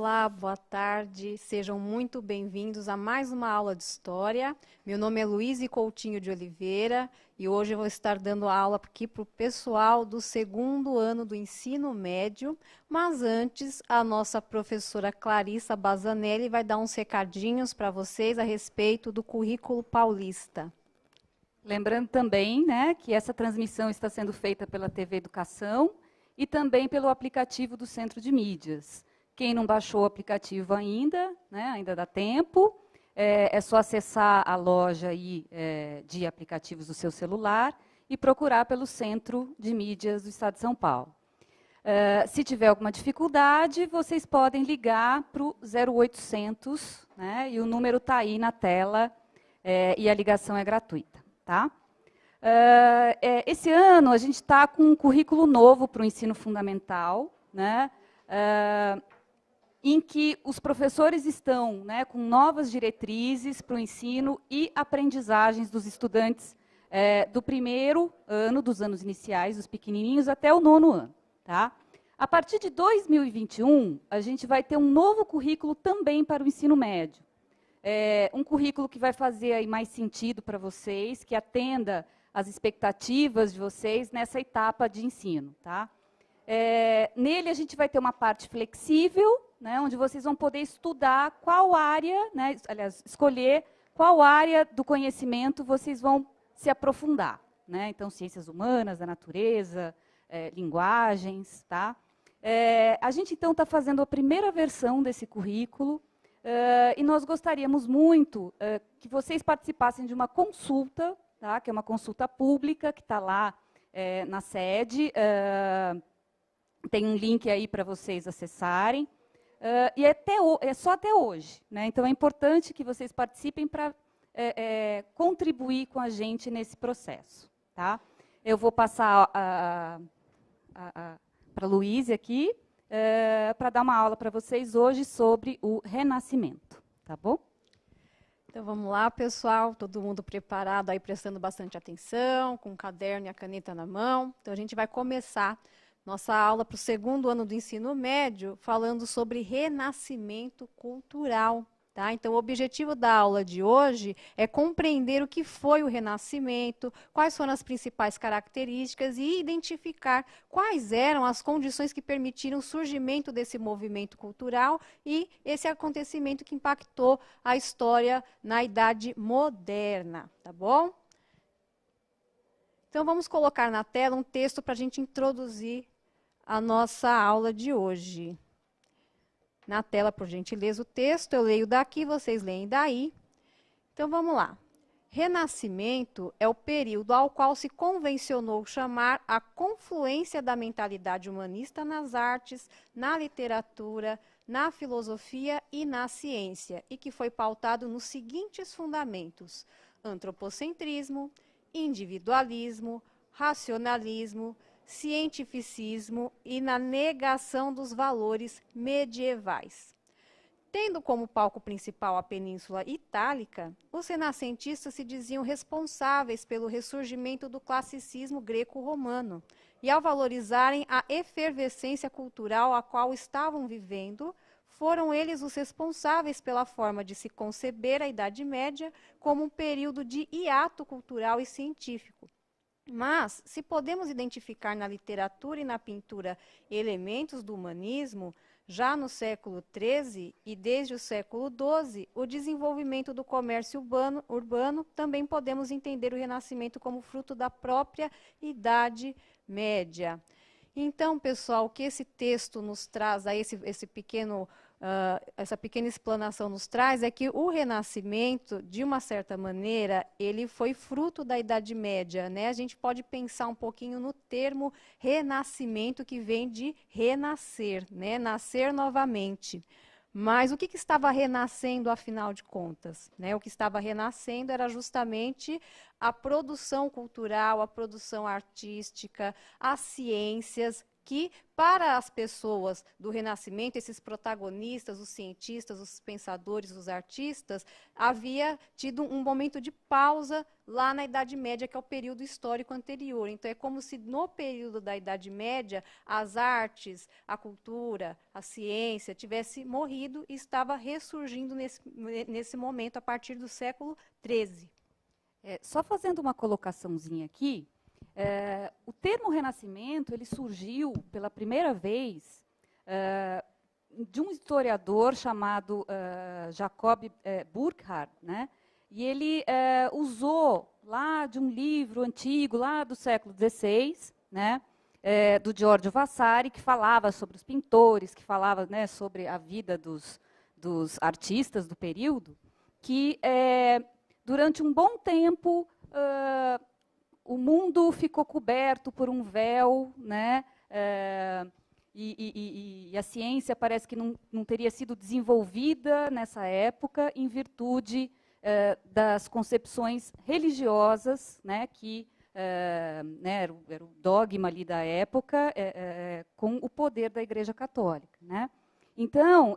Olá, boa tarde, sejam muito bem-vindos a mais uma aula de História. Meu nome é Luíse Coutinho de Oliveira e hoje eu vou estar dando aula aqui para o pessoal do segundo ano do ensino médio, mas antes a nossa professora Clarissa Bazanelli vai dar uns recadinhos para vocês a respeito do currículo paulista. Lembrando também, né, que essa transmissão está sendo feita pela TV Educação e também pelo aplicativo do Centro de Mídias. Quem não baixou o aplicativo ainda, né, ainda dá tempo, é só acessar a loja aí, de aplicativos do seu celular e procurar pelo Centro de Mídias do Estado de São Paulo. Se tiver alguma dificuldade, vocês podem ligar para o 0800, né, e o número está aí na tela, e a ligação é gratuita. Tá? Esse ano a gente está com um currículo novo para o ensino fundamental, né, em que os professores estão, né, com novas diretrizes para o ensino e aprendizagens dos estudantes do primeiro ano, dos anos iniciais, dos pequenininhos, até o 9º ano. Tá? A partir de 2021, a gente vai ter um novo currículo também para o ensino médio. Um currículo que vai fazer aí mais sentido para vocês, que atenda às expectativas de vocês nessa etapa de ensino. Tá? Nele a gente vai ter uma parte flexível, né, onde vocês vão poder estudar qual área, né, aliás, escolher qual área do conhecimento vocês vão se aprofundar. Né? Então, ciências humanas, da natureza, linguagens. Tá? A gente, então, está fazendo a primeira versão desse currículo, e nós gostaríamos muito que vocês participassem de uma consulta, tá? Que é uma consulta pública, que está lá na sede. Tem um link aí para vocês acessarem. E é só até hoje. Né? Então, é importante que vocês participem para contribuir com a gente nesse processo. Tá? Eu vou passar para a Luíse aqui, para dar uma aula para vocês hoje sobre o Renascimento. Tá bom? Então vamos lá, pessoal, todo mundo preparado aí, prestando bastante atenção, com o caderno e a caneta na mão. Então a gente vai começar nossa aula para o segundo ano do ensino médio, falando sobre renascimento cultural. Tá? Então, o objetivo da aula de hoje é compreender o que foi o Renascimento, quais foram as principais características e identificar quais eram as condições que permitiram o surgimento desse movimento cultural e esse acontecimento que impactou a história na Idade Moderna. Tá bom? Então, vamos colocar na tela um texto para a gente introduzir a nossa aula de hoje. Na tela, por gentileza, o texto, eu leio daqui, vocês leem daí. Então, vamos lá. Renascimento é o período ao qual se convencionou chamar a confluência da mentalidade humanista nas artes, na literatura, na filosofia e na ciência, e que foi pautado nos seguintes fundamentos: antropocentrismo, individualismo, racionalismo, cientificismo e na negação dos valores medievais. Tendo como palco principal a Península Itálica, os renascentistas se diziam responsáveis pelo ressurgimento do classicismo greco-romano, e ao valorizarem a efervescência cultural a qual estavam vivendo, foram eles os responsáveis pela forma de se conceber a Idade Média como um período de hiato cultural e científico. Mas, se podemos identificar na literatura e na pintura elementos do humanismo, já no século XIII e desde o século XII, o desenvolvimento do comércio urbano, também podemos entender o Renascimento como fruto da própria Idade Média. Então, pessoal, o que esse texto nos traz, aí essa pequena explanação nos traz, é que o Renascimento, de uma certa maneira, ele foi fruto da Idade Média. Né? A gente pode pensar um pouquinho no termo renascimento, que vem de renascer, né? Nascer novamente. Mas o que estava renascendo, afinal de contas? Né? O que estava renascendo era justamente a produção cultural, a produção artística, as ciências que, para as pessoas do Renascimento, esses protagonistas, os cientistas, os pensadores, os artistas, havia tido um momento de pausa lá na Idade Média, que é o período histórico anterior. Então, é como se, no período da Idade Média, as artes, a cultura, a ciência tivesse morrido e estava ressurgindo nesse momento, a partir do século XIII. Só fazendo uma colocaçãozinha aqui, o termo Renascimento ele surgiu pela primeira vez de um historiador chamado Jacob Burckhardt, né? E ele usou lá de um livro antigo, lá do século XVI, né? Do Giorgio Vasari, que falava sobre os pintores, que falava, né, sobre a vida dos artistas do período, que durante um bom tempo o mundo ficou coberto por um véu, né? E a ciência parece que não teria sido desenvolvida nessa época em virtude das concepções religiosas, né, que né, era o dogma ali da época, com o poder da Igreja Católica, né? Então,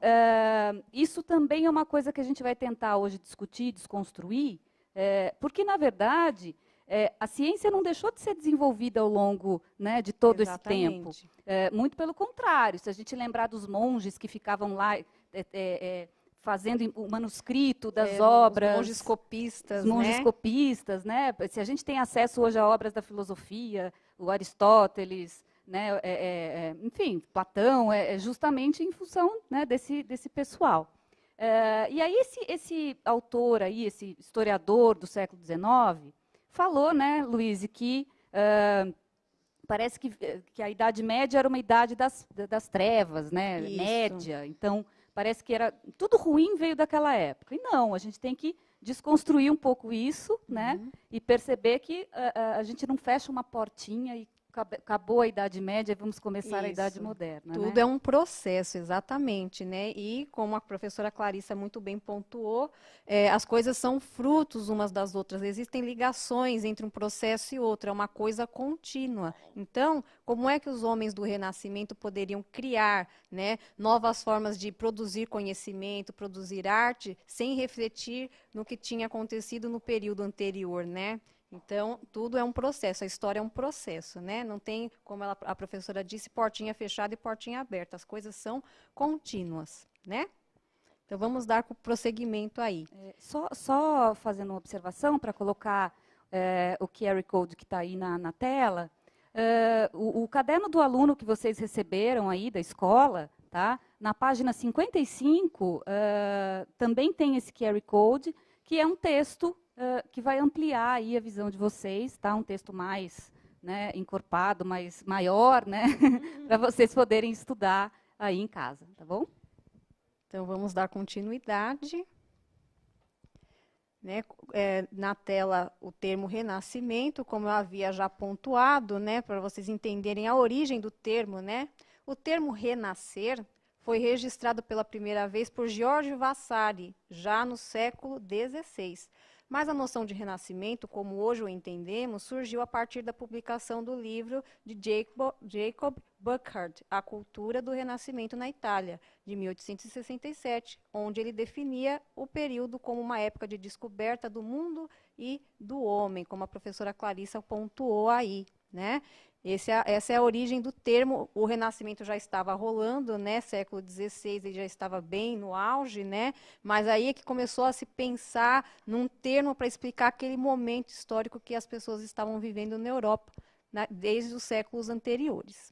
isso também é uma coisa que a gente vai tentar hoje discutir, desconstruir, porque, na verdade, a ciência não deixou de ser desenvolvida ao longo, né, de todo Exatamente. esse tempo. Muito pelo contrário, se a gente lembrar dos monges que ficavam lá fazendo o manuscrito das obras. Os monges copistas, os monges copistas, né? Se a gente tem acesso hoje a obras da filosofia, o Aristóteles, né, enfim, Platão, justamente em função, né, desse pessoal. E aí esse autor aí, esse historiador do século XIX, falou, né, Luiz, que parece que a Idade Média era uma idade das trevas, né, média. Então, parece que era tudo ruim veio daquela época. E não, a gente tem que desconstruir um pouco isso, né, e perceber que a gente não fecha uma portinha e acabou a Idade Média e vamos começar a Idade Moderna. Tudo né? é um processo, exatamente, né? E como a professora Clarissa muito bem pontuou, as coisas são frutos umas das outras. Existem ligações entre um processo e outro, é uma coisa contínua. Então, como é que os homens do Renascimento poderiam criar, né, novas formas de produzir conhecimento, produzir arte, sem refletir no que tinha acontecido no período anterior, né? Então, tudo é um processo, a história é um processo, né? Não tem, como a professora disse, portinha fechada e portinha aberta. As coisas são contínuas, né? Então, vamos dar prosseguimento aí. Só fazendo uma observação para colocar o QR Code que está aí na tela. O caderno do aluno que vocês receberam aí da escola, tá? Na página 55, também tem esse QR Code, que é um texto que vai ampliar aí a visão de vocês, tá? Um texto mais, né, encorpado, mais maior, né? Para vocês poderem estudar aí em casa, tá bom? Então, vamos dar continuidade. Né? Na tela, o termo renascimento, como eu havia já pontuado, né, para vocês entenderem a origem do termo, né? O termo renascer foi registrado pela primeira vez por Giorgio Vasari, já no século XVI. Mas a noção de renascimento, como hoje o entendemos, surgiu a partir da publicação do livro de Jacob Burckhardt, A Cultura do Renascimento na Itália, de 1867, onde ele definia o período como uma época de descoberta do mundo e do homem, como a professora Clarissa pontuou aí, né? Essa é a origem do termo. O Renascimento já estava rolando, né? Século XVI, ele já estava bem no auge, né? Mas aí é que começou a se pensar num termo para explicar aquele momento histórico que as pessoas estavam vivendo na Europa, né, desde os séculos anteriores.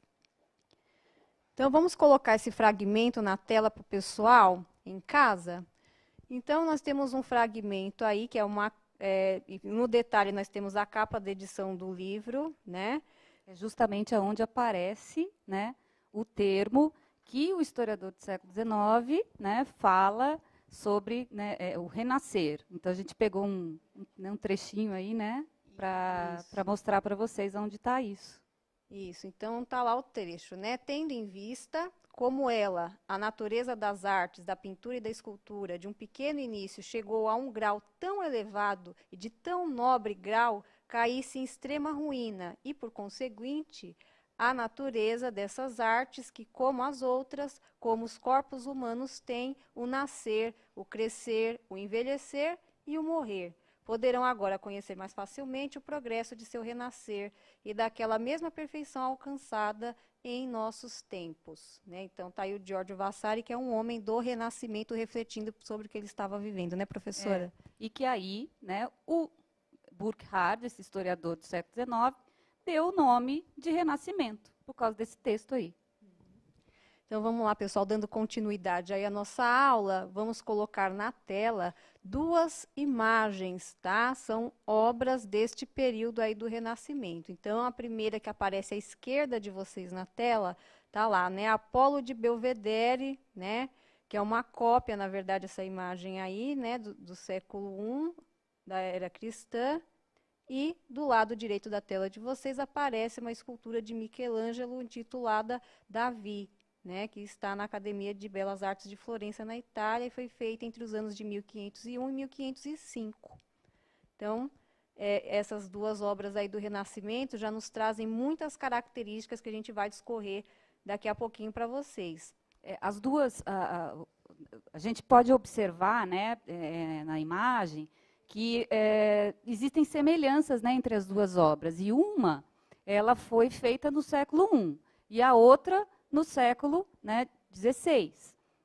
Então, vamos colocar esse fragmento na tela para o pessoal em casa. Então, nós temos um fragmento aí, que é no detalhe, nós temos a capa da edição do livro, né? É justamente onde aparece, né, o termo que o historiador do século XIX, né, fala sobre, né, o renascer. Então, a gente pegou um trechinho aí, né, para mostrar para vocês onde está isso. Isso, então está lá o trecho, né? Tendo em vista como ela, a natureza das artes, da pintura e da escultura, de um pequeno início, chegou a um grau tão elevado e de tão nobre grau, caísse em extrema ruína e, por conseguinte, a natureza dessas artes que, como as outras, como os corpos humanos têm o nascer, o crescer, o envelhecer e o morrer. Poderão agora conhecer mais facilmente o progresso de seu renascer e daquela mesma perfeição alcançada em nossos tempos. Né? Então, está aí o Giorgio Vasari, que é um homem do Renascimento, refletindo sobre o que ele estava vivendo, né, professora? E que aí, né, o Burckhardt, esse historiador do século XIX, deu o nome de Renascimento, por causa desse texto aí. Então vamos lá, pessoal, dando continuidade aí à nossa aula, vamos colocar na tela duas imagens, tá? São obras deste período aí do Renascimento. Então a primeira que aparece à esquerda de vocês na tela, tá lá, né? Apolo de Belvedere, né? Que é uma cópia, na verdade, essa imagem aí, né? Do século I, da era cristã. E do lado direito da tela de vocês aparece uma escultura de Michelangelo intitulada Davi, né, que está na Academia de Belas Artes de Florença, na Itália, e foi feita entre os anos de 1501 e 1505. Então, essas duas obras aí do Renascimento já nos trazem muitas características que a gente vai discorrer daqui a pouquinho para vocês. As duas, a gente pode observar, né, na imagem, que existem semelhanças, né, entre as duas obras. E uma, ela foi feita no século I, e a outra no século, né, XVI.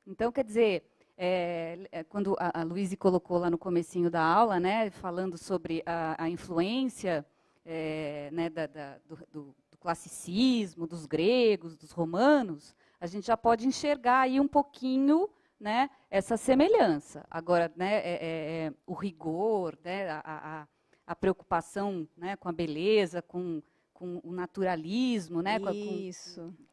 Então, quer dizer, quando a Luíse colocou lá no comecinho da aula, né, falando sobre a influência né, do classicismo, dos gregos, dos romanos, a gente já pode enxergar aí um pouquinho, né, essa semelhança. Agora, né, o rigor, né, a preocupação, né, com a beleza, com o naturalismo, né, Isso. Com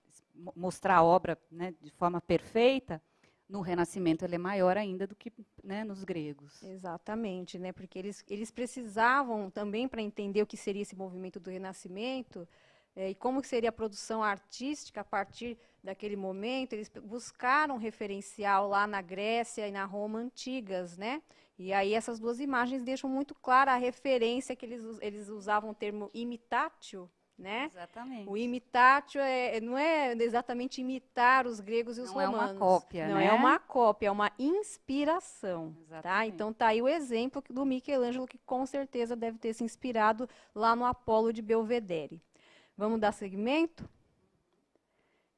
mostrar a obra, né, de forma perfeita, no Renascimento ele é maior ainda do que, né, nos gregos. Exatamente, né, porque eles precisavam também, para entender o que seria esse movimento do Renascimento, e como seria a produção artística a partir daquele momento, eles buscaram referencial lá na Grécia e na Roma antigas, né? E aí essas duas imagens deixam muito clara a referência que eles usavam o termo imitatio, né? Exatamente. O imitatio não é exatamente imitar os gregos e os romanos. Não é uma cópia, não né? é uma cópia, é uma inspiração. Exatamente. Tá? Então tá aí o exemplo do Michelangelo, que com certeza deve ter se inspirado lá no Apolo de Belvedere. Vamos dar seguimento?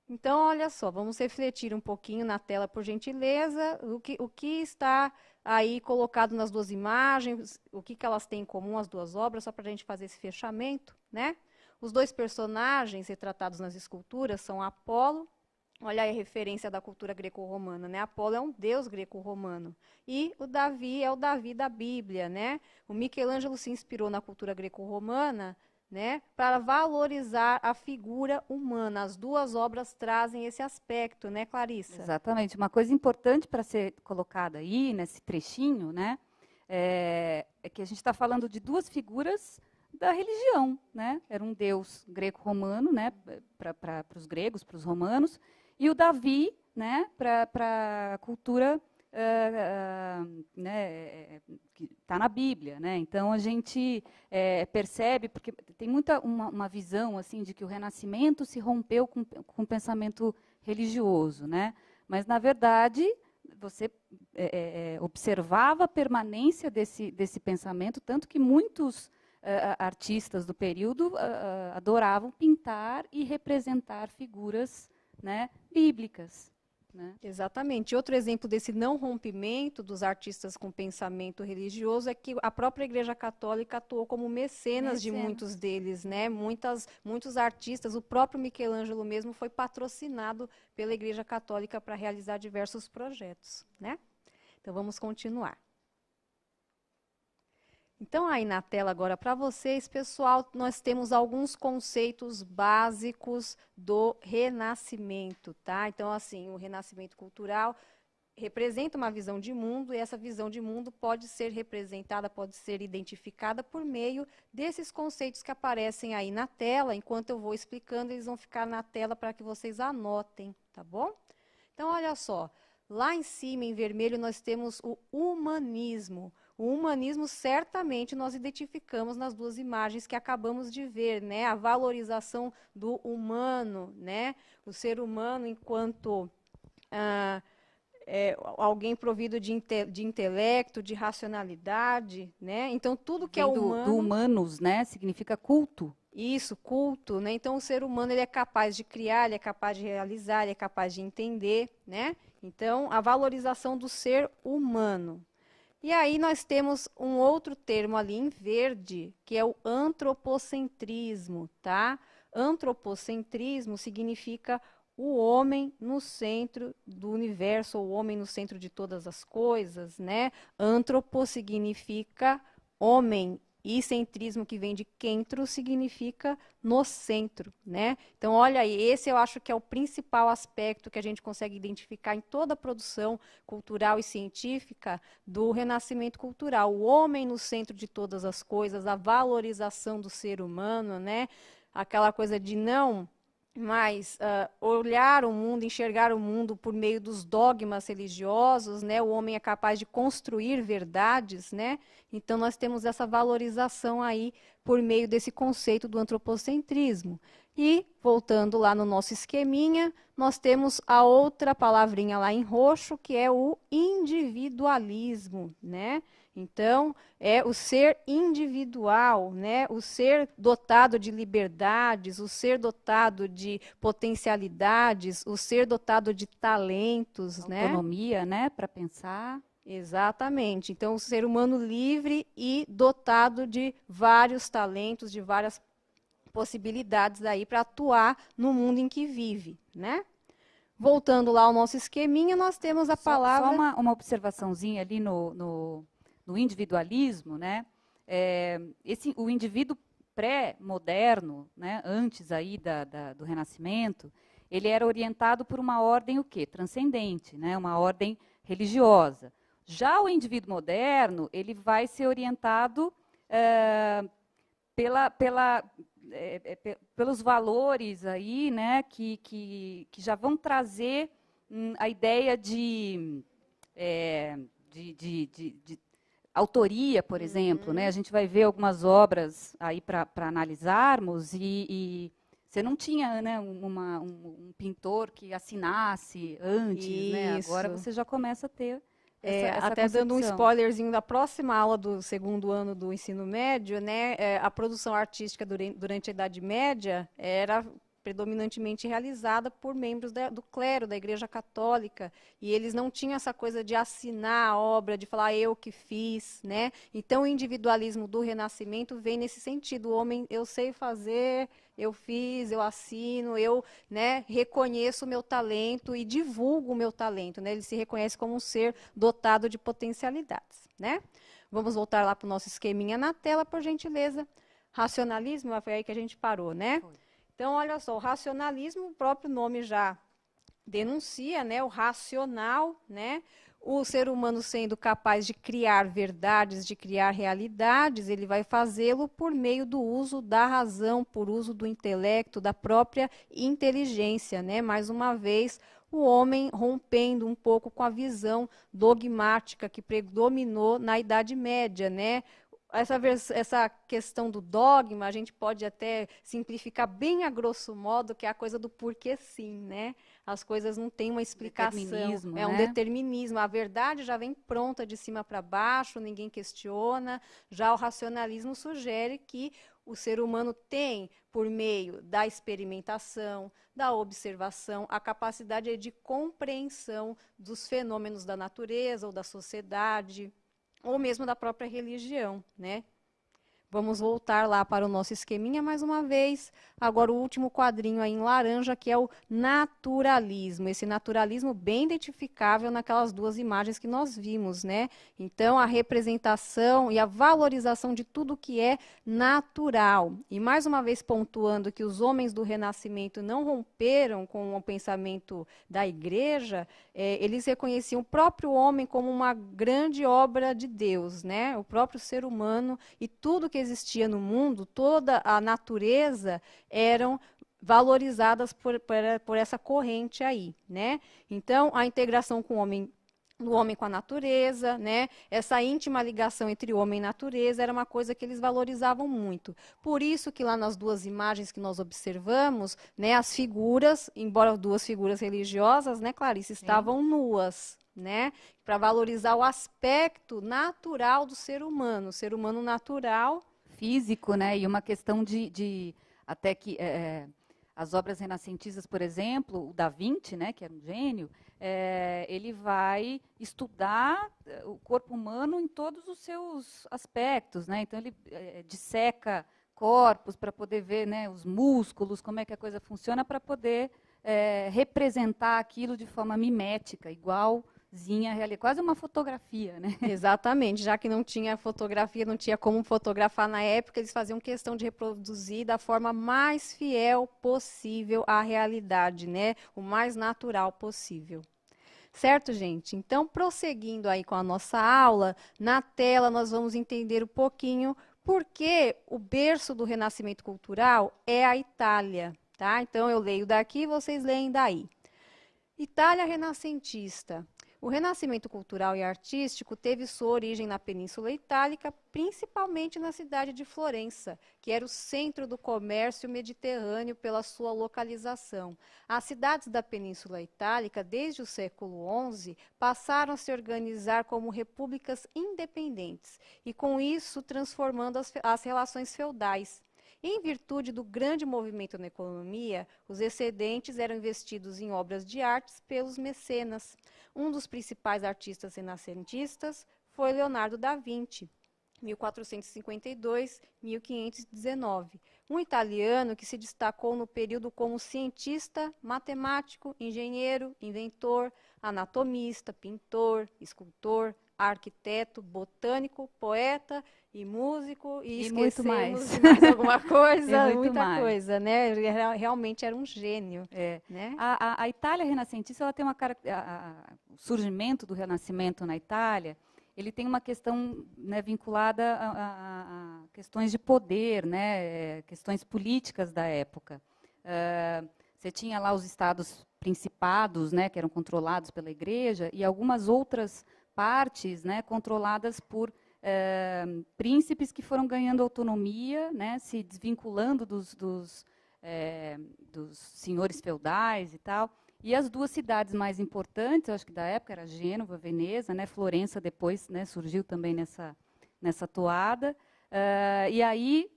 Então, olha só, vamos refletir um pouquinho na tela, por gentileza, o que está aí colocado nas duas imagens, o que elas têm em comum, as duas obras, só para a gente fazer esse fechamento, né? Os dois personagens retratados nas esculturas são Apolo, olha aí a referência da cultura greco-romana, né? Apolo é um deus greco-romano. E o Davi é o Davi da Bíblia, né? O Michelangelo se inspirou na cultura greco-romana, né, para valorizar a figura humana. As duas obras trazem esse aspecto, né, Clarissa? Exatamente. Uma coisa importante para ser colocada aí, nesse trechinho, né, é que a gente está falando de duas figuras da religião, né? Era um deus greco-romano, né, para os gregos, para os romanos, e o Davi, né, para a cultura né, que está na Bíblia, né? Então a gente percebe, porque tem uma visão assim de que o Renascimento se rompeu com o pensamento religioso, né? Mas na verdade você observava a permanência desse pensamento, tanto que muitos artistas do período adoravam pintar e representar figuras, né, bíblicas. Né? Exatamente. Outro exemplo desse não rompimento dos artistas com pensamento religioso é que a própria Igreja Católica atuou como mecenas de muitos deles, né? Muitos artistas, o próprio Michelangelo mesmo foi patrocinado pela Igreja Católica para realizar diversos projetos, né? Então vamos continuar. Então, aí na tela agora para vocês, pessoal, nós temos alguns conceitos básicos do Renascimento, tá? Então, assim, o Renascimento cultural representa uma visão de mundo, e essa visão de mundo pode ser representada, pode ser identificada por meio desses conceitos que aparecem aí na tela. Enquanto eu vou explicando, eles vão ficar na tela para que vocês anotem, tá bom? Então, olha só, lá em cima, em vermelho, nós temos o humanismo. O humanismo, certamente, nós identificamos nas duas imagens que acabamos de ver, né? A valorização do humano, né? O ser humano enquanto alguém provido de intelecto, de racionalidade, né? Então, tudo que é Vem do humano... humanos, né? Significa culto. Isso, culto, né? Então, o ser humano ele é capaz de criar, ele é capaz de realizar, ele é capaz de entender, né? Então, a valorização do ser humano. E aí nós temos um outro termo ali em verde, que é o antropocentrismo, tá? Antropocentrismo significa o homem no centro do universo, ou o homem no centro de todas as coisas, né? Antropo significa homem, e centrismo, que vem de centro, significa no centro, né? Então, olha aí, esse eu acho que é o principal aspecto que a gente consegue identificar em toda a produção cultural e científica do renascimento cultural. O homem no centro de todas as coisas, a valorização do ser humano, né? Aquela coisa de não mais olhar o mundo, enxergar o mundo por meio dos dogmas religiosos, né? O homem é capaz de construir verdades, né? Então nós temos essa valorização aí por meio desse conceito do antropocentrismo. E, voltando lá no nosso esqueminha, nós temos a outra palavrinha lá em roxo, que é o individualismo, né? Então, é o ser individual, né? O ser dotado de liberdades, o ser dotado de potencialidades, o ser dotado de talentos, Autonomia, né? Para pensar. Exatamente. Então, o ser humano livre e dotado de vários talentos, de várias possibilidades aí para atuar no mundo em que vive, né? Voltando lá ao nosso esqueminha, nós temos a palavra... Só uma observaçãozinha ali no individualismo, né? O indivíduo pré-moderno, né? Antes aí do Renascimento, ele era orientado por uma ordem o quê? Transcendente, né? Uma ordem religiosa. Já o indivíduo moderno, ele vai ser orientado pelos valores aí, né, que já vão trazer a ideia de autoria, por exemplo, né? A gente vai ver algumas obras aí para analisarmos e você não tinha, né, um pintor que assinasse antes, né? Agora você já começa a ter essa até concepção. dando um spoilerzinho da próxima aula do segundo ano do ensino médio, né? A produção artística durante a Idade Média era predominantemente realizada por membros do clero, da Igreja Católica, e eles não tinham essa coisa de assinar a obra, de falar eu que fiz, né? Então o individualismo do Renascimento vem nesse sentido, o homem, eu sei fazer, eu fiz, eu assino, eu, né, reconheço o meu talento e divulgo o meu talento, né? Ele se reconhece como um ser dotado de potencialidades, né? Vamos voltar lá para o nosso esqueminha na tela, por gentileza. Racionalismo, foi aí que a gente parou, né? Foi. Então, olha só, o racionalismo, o próprio nome já denuncia, né, o racional, né, o ser humano sendo capaz de criar verdades, de criar realidades, ele vai fazê-lo por meio do uso da razão, por uso do intelecto, da própria inteligência, né? Mais uma vez, o homem rompendo um pouco com a visão dogmática que predominou na Idade Média, né? Essa questão do dogma, a gente pode até simplificar bem a grosso modo, que é a coisa do porquê sim, né? As coisas não têm uma explicação. É um determinismo. A verdade já vem pronta de cima para baixo, ninguém questiona. Já o racionalismo sugere que o ser humano tem, por meio da experimentação, da observação, a capacidade de compreensão dos fenômenos da natureza ou da sociedade, ou mesmo da própria religião, né? Vamos voltar lá para o nosso esqueminha mais uma vez. Agora o último quadrinho aí em laranja, que é o naturalismo. Esse naturalismo bem identificável naquelas duas imagens que nós vimos, né? Então, a representação e a valorização de tudo que é natural. E mais uma vez pontuando que os homens do Renascimento não romperam com o pensamento da igreja, eles reconheciam o próprio homem como uma grande obra de Deus, né? O próprio ser humano e tudo que existia no mundo, toda a natureza, eram valorizadas por essa corrente aí, né? Então, a integração com o homem do homem com a natureza, né? Essa íntima ligação entre homem e natureza era uma coisa que eles valorizavam muito. Por isso que lá nas duas imagens que nós observamos, né, as figuras, embora duas figuras religiosas, né, Clarice, estavam nuas, né? Para valorizar o aspecto natural do ser humano, o ser humano natural. Físico, né? E uma questão até que as obras renascentistas, por exemplo, o Da Vinci, né, que era um gênio, ele vai estudar o corpo humano em todos os seus aspectos, né? Então ele disseca corpos para poder ver, né, os músculos, como é que a coisa funciona, para poder representar aquilo de forma mimética, igualzinha, quase uma fotografia, né? Exatamente, já que não tinha fotografia, não tinha como fotografar na época, eles faziam questão de reproduzir da forma mais fiel possível à realidade, né? O mais natural possível. Certo, gente? Então, prosseguindo aí com a nossa aula, na tela nós vamos entender um pouquinho por que o berço do Renascimento Cultural é a Itália, tá? Então, eu leio daqui, vocês leem daí. Itália renascentista. O renascimento cultural e artístico teve sua origem na Península Itálica, principalmente na cidade de Florença, que era o centro do comércio mediterrâneo pela sua localização. As cidades da Península Itálica, desde o século XI, passaram a se organizar como repúblicas independentes e, com isso, transformando as relações feudais. Em virtude do grande movimento na economia, os excedentes eram investidos em obras de artes pelos mecenas. Um dos principais artistas renascentistas foi Leonardo da Vinci, 1452-1519, um italiano que se destacou no período como cientista, matemático, engenheiro, inventor, anatomista, pintor, escultor, arquiteto, botânico, poeta e músico, e esquecemos de mais alguma coisa, muita coisa, né? Ele realmente era um gênio. Né? A Itália renascentista, ela tem uma o surgimento do Renascimento na Itália, ele tem uma questão, né, vinculada a questões de poder, né, questões políticas da época. Você tinha lá os estados principados, né, que eram controlados pela igreja, e algumas outras partes, né, controladas por príncipes que foram ganhando autonomia, né, se desvinculando dos senhores feudais e tal. E as duas cidades mais importantes, eu acho que da época, era Gênova, Veneza, né, Florença depois, né, surgiu também nessa toada. E aí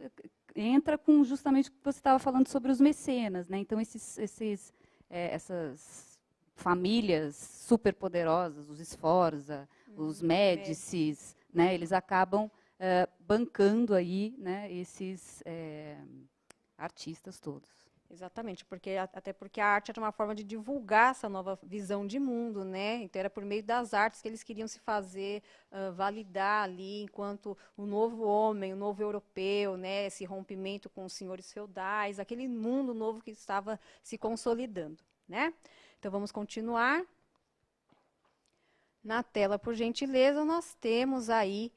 entra com justamente o que você estava falando sobre os mecenas, né? Então essas famílias superpoderosas, os Sforza, os Médicis, né, eles acabam bancando aí, né, esses artistas todos. Exatamente, até porque a arte era uma forma de divulgar essa nova visão de mundo, né? Então era por meio das artes que eles queriam se fazer validar ali, enquanto o novo homem, o novo europeu, né? Esse rompimento com os senhores feudais, aquele mundo novo que estava se consolidando, né? Então vamos continuar. Na tela, por gentileza, nós temos aí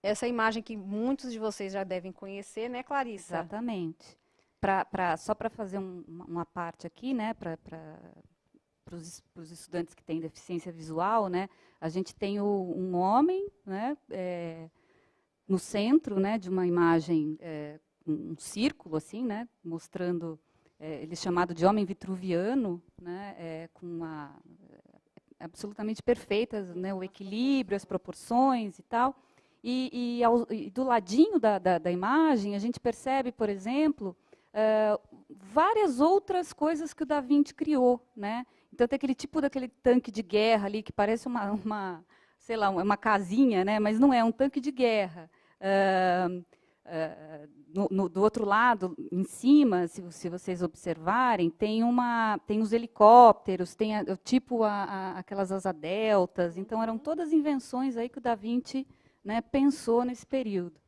essa imagem que muitos de vocês já devem conhecer, né, Clarissa? Exatamente. Só para fazer uma parte aqui, né, para os estudantes que têm deficiência visual, né, a gente tem um homem, né, no centro, né, de uma imagem, um círculo, assim, né, mostrando, ele é chamado de homem vitruviano, né, com uma absolutamente perfeitas, né, o equilíbrio, as proporções e tal. E do ladinho da imagem, a gente percebe, por exemplo, várias outras coisas que o Da Vinci criou, né? Então tem aquele tipo daquele tanque de guerra ali que parece sei lá, uma casinha, né? Mas não é um tanque de guerra. Do outro lado, em cima, se vocês observarem, tem os helicópteros, tem aquelas asa deltas. Então eram todas invenções aí que o Da Vinci, né, pensou nesse período.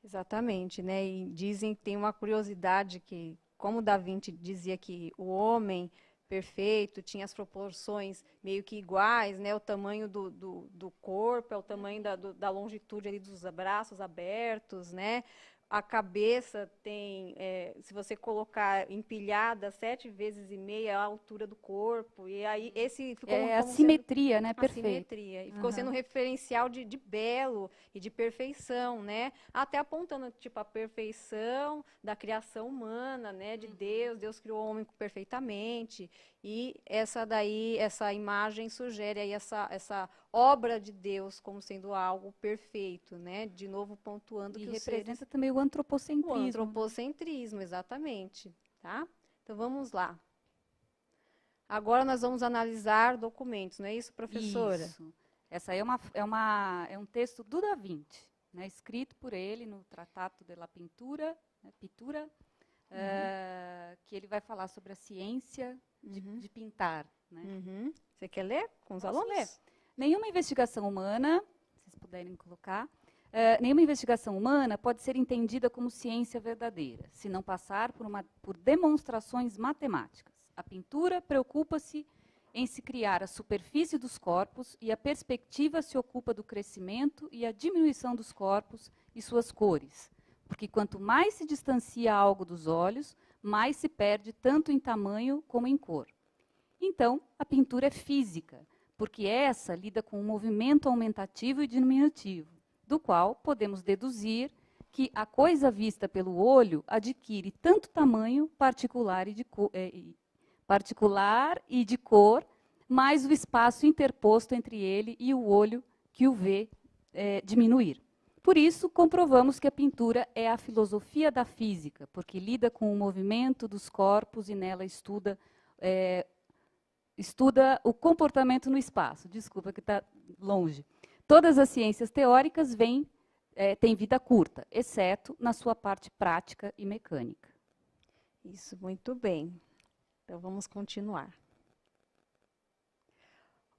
Exatamente, né? E dizem, tem uma curiosidade que, como Da Vinci dizia que o homem perfeito tinha as proporções meio que iguais, né? O tamanho do corpo, é o tamanho da longitude ali dos braços abertos, né? a cabeça tem, se você colocar empilhada 7 vezes e meia a altura do corpo, e aí esse ficou A simetria, né? Perfeito. Simetria. E ficou sendo um referencial de belo e de perfeição, né? Até apontando, tipo, a perfeição da criação humana, né? De Deus criou o homem perfeitamente, e essa imagem sugere aí essa obra de Deus como sendo algo perfeito, né? De novo pontuando E que representa também o antropocentrismo. o antropocentrismo, exatamente, tá? Então vamos lá. Agora nós vamos analisar documentos, não é isso, professora? Isso. Essa aí é um texto do Da Vinci, né, escrito por ele no Tratato de la Pintura, né, Pittura, que ele vai falar sobre a ciência de pintar. Né? Você quer ler com os Posso alunos? ler? Nenhuma investigação humana, se vocês puderem colocar, nenhuma investigação humana pode ser entendida como ciência verdadeira, se não passar por demonstrações matemáticas. A pintura preocupa-se em se criar a superfície dos corpos e a perspectiva se ocupa do crescimento e a diminuição dos corpos e suas cores, porque quanto mais se distancia algo dos olhos, mais se perde tanto em tamanho como em cor. Então, a pintura é física, porque essa lida com o movimento aumentativo e diminutivo, do qual podemos deduzir que a coisa vista pelo olho adquire tanto tamanho particular e de cor, mais o espaço interposto entre ele e o olho que o vê diminuir. Por isso, comprovamos que a pintura é a filosofia da física, porque lida com o movimento dos corpos e nela estuda o comportamento no espaço. Desculpa que está longe. Todas as ciências teóricas têm vida curta, exceto na sua parte prática e mecânica. Isso, muito bem. Então, vamos continuar.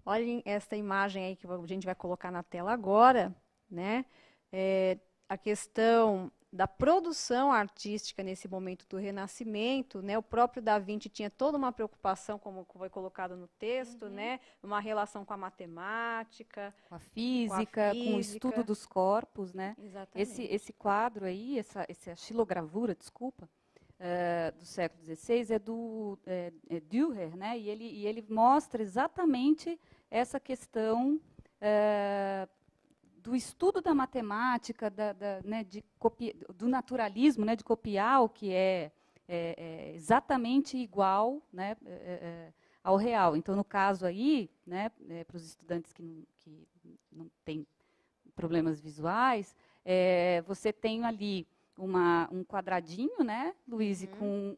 Olhem esta imagem aí que a gente vai colocar na tela agora, né? A questão da produção artística nesse momento do Renascimento, né? O próprio Da Vinci tinha toda uma preocupação, como foi colocado no texto, né? Uma relação com a matemática, com a física, com o estudo dos corpos, né? Exatamente. Esse quadro aí, essa xilogravura, desculpa, do século XVI é do Dürer, né? E ele mostra exatamente essa questão do estudo da matemática, né, do naturalismo, né, de copiar o que é exatamente igual, né, ao real. Então, no caso aí, né, para os estudantes que não têm problemas visuais, você tem ali um quadradinho, né, Luíse, com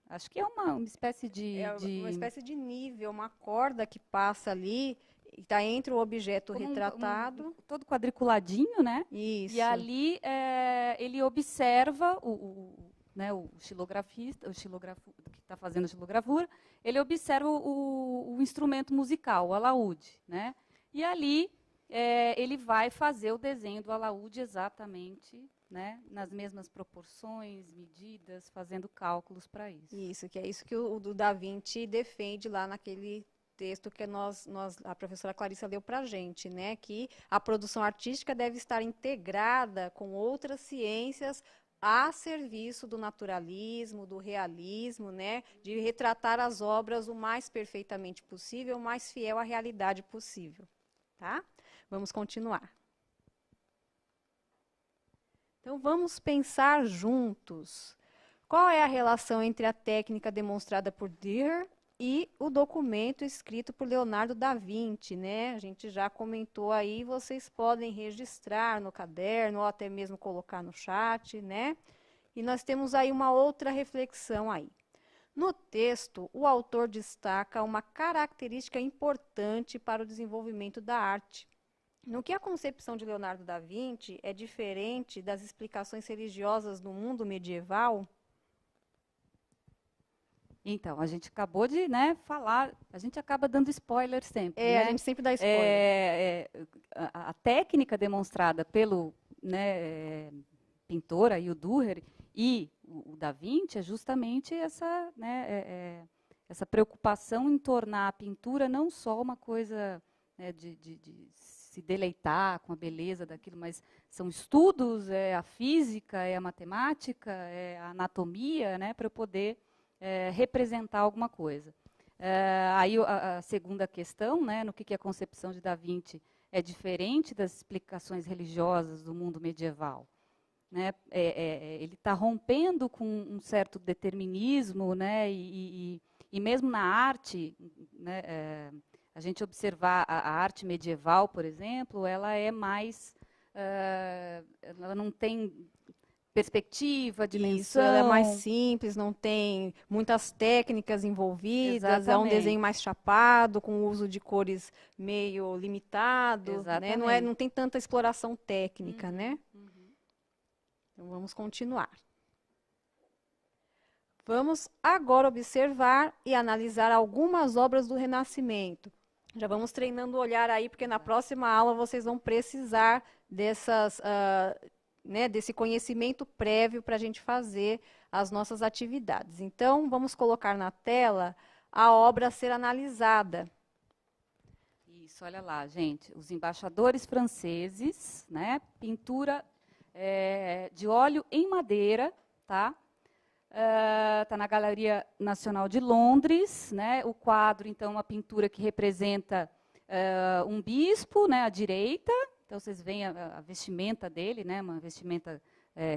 acho que é uma espécie de... uma espécie de nível, uma corda que passa ali, está entre o objeto como retratado. Todo quadriculadinho, né? Isso. E ali ele observa, né, o xilografista, o xilógrafo que está fazendo a xilogravura, ele observa o instrumento musical, o alaúde, né? E ali ele vai fazer o desenho do alaúde exatamente, né, nas mesmas proporções, medidas, fazendo cálculos para isso. Isso, que é isso que o Da Vinci defende lá naquele texto que a professora Clarissa leu para a gente, né, que a produção artística deve estar integrada com outras ciências a serviço do naturalismo, do realismo, né, de retratar as obras o mais perfeitamente possível, o mais fiel à realidade possível, tá? Vamos continuar. Então, vamos pensar juntos. Qual é a relação entre a técnica demonstrada por Dürer e o documento escrito por Leonardo da Vinci, né? A gente já comentou aí, vocês podem registrar no caderno ou até mesmo colocar no chat, né? E nós temos aí uma outra reflexão aí. No texto, o autor destaca uma característica importante para o desenvolvimento da arte. No que a concepção de Leonardo da Vinci é diferente das explicações religiosas do mundo medieval? Então, a gente acabou de, né, falar, a gente acaba dando spoiler sempre. Né? A gente sempre dá spoiler. A técnica demonstrada pelo, né, pintor, aí, o Dürer, e o Da Vinci é justamente essa, né, essa preocupação em tornar a pintura não só uma coisa, né, de se deleitar com a beleza daquilo, mas são estudos, é a física, é a matemática, é a anatomia, né, para eu poder representar alguma coisa. Aí a segunda questão, né, no que a concepção de Da Vinci é diferente das explicações religiosas do mundo medieval. Né? Ele está rompendo com um certo determinismo, né, e mesmo na arte, né, a gente observar a arte medieval, por exemplo, ela é mais, ela não tem perspectiva, dimensão. Isso, ela é mais simples, não tem muitas técnicas envolvidas, Exatamente. é um desenho mais chapado, com o uso de cores meio limitado, né? Não tem tanta exploração técnica, né? Então, vamos continuar. Vamos agora observar e analisar algumas obras do Renascimento. Já vamos treinando o olhar aí, porque na próxima aula vocês vão precisar dessas, né, desse conhecimento prévio para a gente fazer as nossas atividades. Então, vamos colocar na tela a obra a ser analisada. Isso, olha lá, gente. Os embaixadores franceses, né, pintura de óleo em madeira, tá? Está na Galeria Nacional de Londres, né? O quadro, então, uma pintura que representa um bispo, né, à direita. Então, vocês veem a vestimenta dele, né, uma vestimenta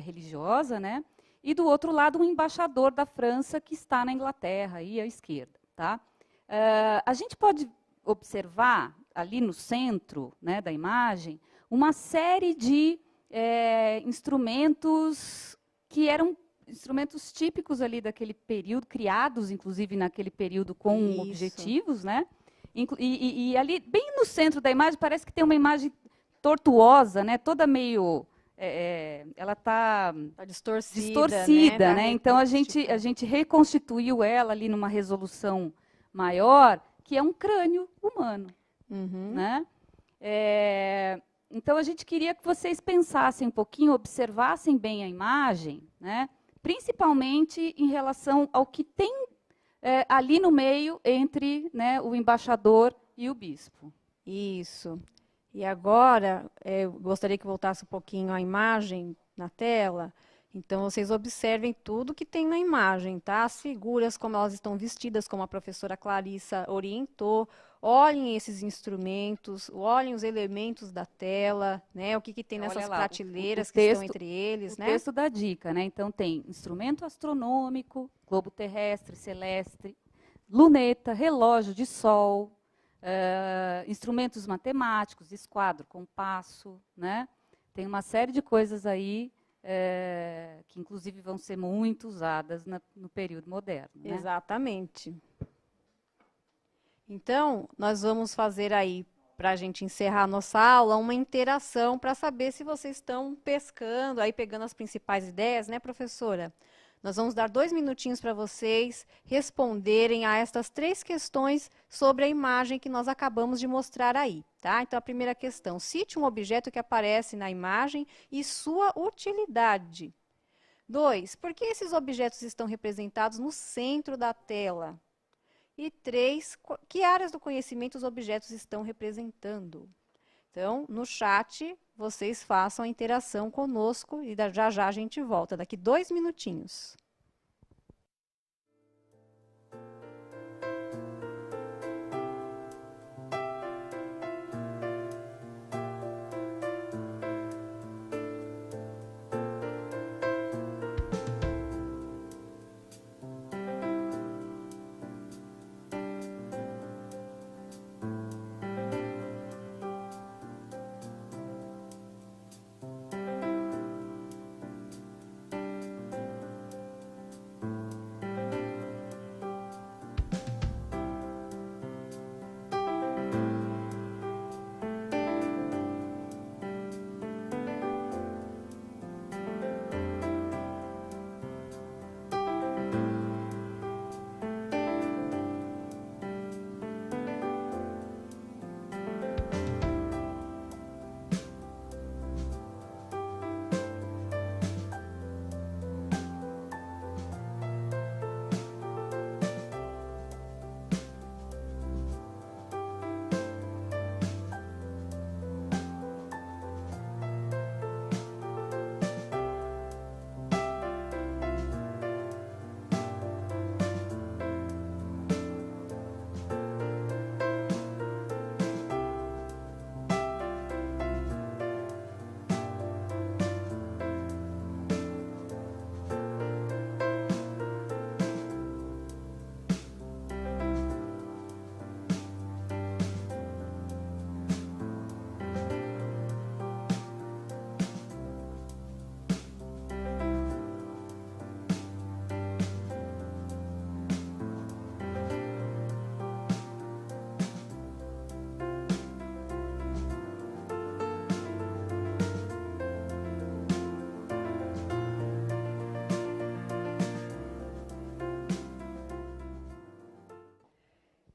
religiosa, né? E, do outro lado, um embaixador da França que está na Inglaterra, aí à esquerda. Tá? A gente pode observar, ali no centro, né, da imagem, uma série de instrumentos que eram instrumentos típicos ali daquele período, criados, inclusive, naquele período com objetivos, né? E ali, bem no centro da imagem, parece que tem uma imagem tortuosa, né? Toda meio... ela está distorcida, né? Então, a gente reconstituiu ela ali numa resolução maior, que é um crânio humano. Né? Então, a gente queria que vocês pensassem um pouquinho, observassem bem a imagem, né? Principalmente em relação ao que tem ali no meio entre, né, o embaixador e o bispo. Isso. E agora, eu gostaria que voltasse um pouquinho a imagem na tela. Então, vocês observem tudo que tem na imagem, tá? As figuras, como elas estão vestidas, como a professora Clarissa orientou. Olhem esses instrumentos, olhem os elementos da tela, né? O que tem nessas prateleiras que estão entre eles, né? O texto dá dica, né? Então, tem instrumento astronômico, globo terrestre, celeste, luneta, relógio de sol, instrumentos matemáticos, esquadro, compasso, né? Tem uma série de coisas aí que, inclusive, vão ser muito usadas no período moderno. Né? Exatamente. Então, nós vamos fazer aí, para a gente encerrar a nossa aula, uma interação para saber se vocês estão pescando, aí pegando as principais ideias, né, professora? Nós vamos dar 2 minutinhos para vocês responderem a estas 3 questões sobre a imagem que nós acabamos de mostrar aí, tá? Então, a primeira questão, cite um objeto que aparece na imagem e sua utilidade. 2, por que esses objetos estão representados no centro da tela? E 3, que áreas do conhecimento os objetos estão representando? Então, no chat, vocês façam a interação conosco e já já a gente volta, daqui 2 minutinhos.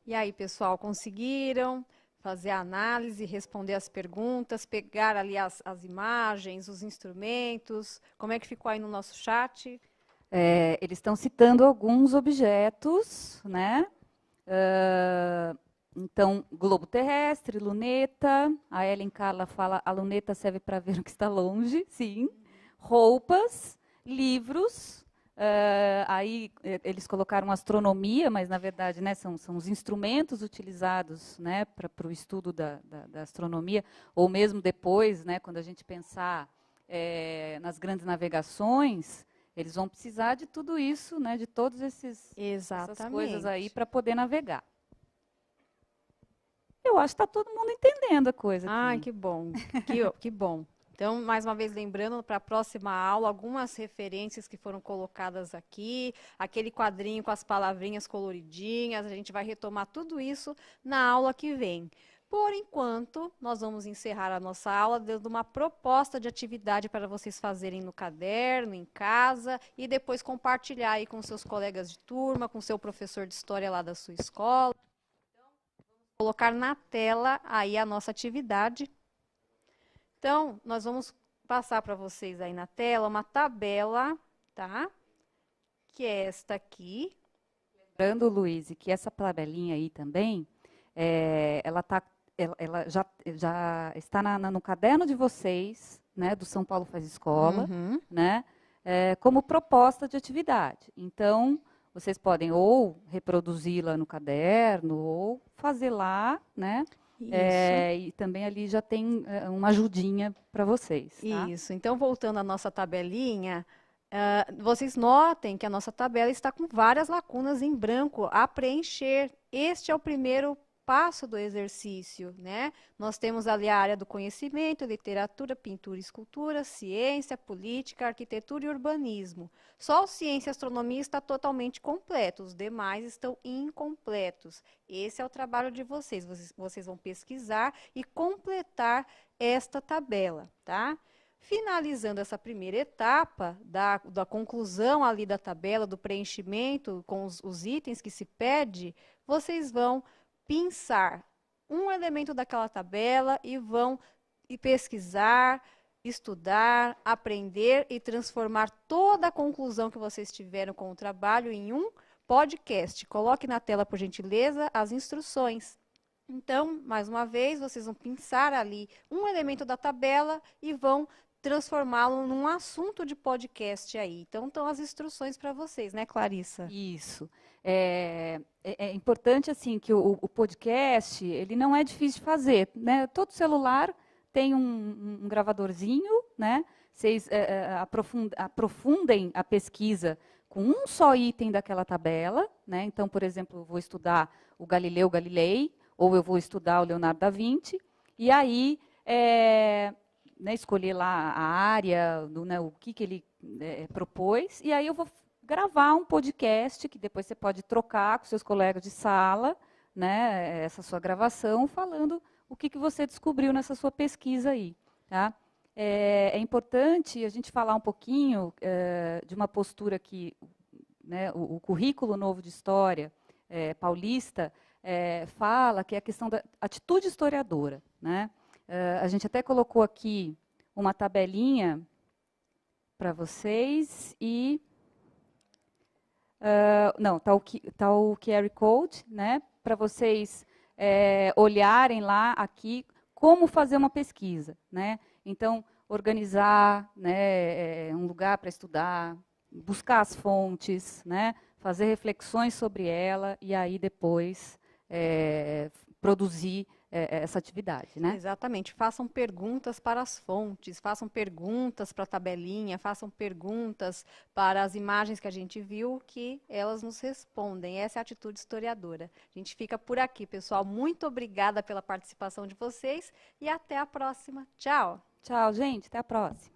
E aí, pessoal, conseguiram fazer a análise, responder as perguntas, pegar ali as imagens, os instrumentos? Como é que ficou aí no nosso chat? Eles estão citando alguns objetos, né? Então, globo terrestre, luneta. A Ellen Carla fala, a luneta serve para ver o que está longe, sim. Roupas, livros. Aí eles colocaram astronomia, mas na verdade, né, são os instrumentos utilizados, né, para o estudo da astronomia, ou mesmo depois, né, quando a gente pensar nas grandes navegações, eles vão precisar de tudo isso, né, de todas essas coisas aí para poder navegar. Eu acho que está todo mundo entendendo a coisa aqui. Ai, que bom, que bom. Então, mais uma vez, lembrando para a próxima aula, algumas referências que foram colocadas aqui, aquele quadrinho com as palavrinhas coloridinhas, a gente vai retomar tudo isso na aula que vem. Por enquanto, nós vamos encerrar a nossa aula dando uma proposta de atividade para vocês fazerem no caderno, em casa, e depois compartilhar aí com seus colegas de turma, com seu professor de história lá da sua escola. Colocar na tela aí a nossa atividade. Então, nós vamos passar para vocês aí na tela uma tabela, tá? Que é esta aqui. Lembrando, Luiz, que essa tabelinha aí também, ela já está no caderno de vocês, né, do São Paulo Faz Escola, né, como proposta de atividade. Então, vocês podem ou reproduzi-la no caderno, ou fazer lá, né? E também ali já tem uma ajudinha para vocês. Tá? Isso. Então, voltando à nossa tabelinha, vocês notem que a nossa tabela está com várias lacunas em branco a preencher. Este é o primeiro passo do exercício, né? Nós temos ali a área do conhecimento, literatura, pintura, escultura, ciência, política, arquitetura e urbanismo. Só o ciência e astronomia está totalmente completo, os demais estão incompletos. Esse é o trabalho de vocês. Vocês vão pesquisar e completar esta tabela, tá? Finalizando essa primeira etapa da conclusão ali da tabela, do preenchimento com os itens que se pede, vocês vão pensar um elemento daquela tabela e vão pesquisar, estudar, aprender e transformar toda a conclusão que vocês tiveram com o trabalho em um podcast. Coloque na tela, por gentileza, as instruções. Então, mais uma vez, vocês vão pensar ali um elemento da tabela e vão transformá-lo num assunto de podcast aí. Então, estão as instruções para vocês, né, Clarissa? Isso. É importante, assim, que o podcast, ele não é difícil de fazer, né? Todo celular tem um gravadorzinho, né? Vocês aprofundem a pesquisa com um só item daquela tabela, né? Então, por exemplo, eu vou estudar o Galileu Galilei, ou eu vou estudar o Leonardo da Vinci, e aí né, escolher lá a área, né, o que ele propôs, e aí eu vou gravar um podcast, que depois você pode trocar com seus colegas de sala, né, essa sua gravação, falando o que você descobriu nessa sua pesquisa aí. Tá? É importante a gente falar um pouquinho de uma postura que né, o currículo novo de História paulista fala, que é a questão da atitude historiadora. Né? A gente até colocou aqui uma tabelinha para vocês e... não, está o QR Code, né, para vocês olharem lá aqui como fazer uma pesquisa. Né? Então, organizar né, um lugar para estudar, buscar as fontes, né, fazer reflexões sobre ela e aí depois produzir essa atividade. Né? Exatamente. Façam perguntas para as fontes, façam perguntas para a tabelinha, façam perguntas para as imagens que a gente viu, que elas nos respondem. Essa é a atitude historiadora. A gente fica por aqui, pessoal. Muito obrigada pela participação de vocês e até a próxima. Tchau! Tchau, gente. Até a próxima.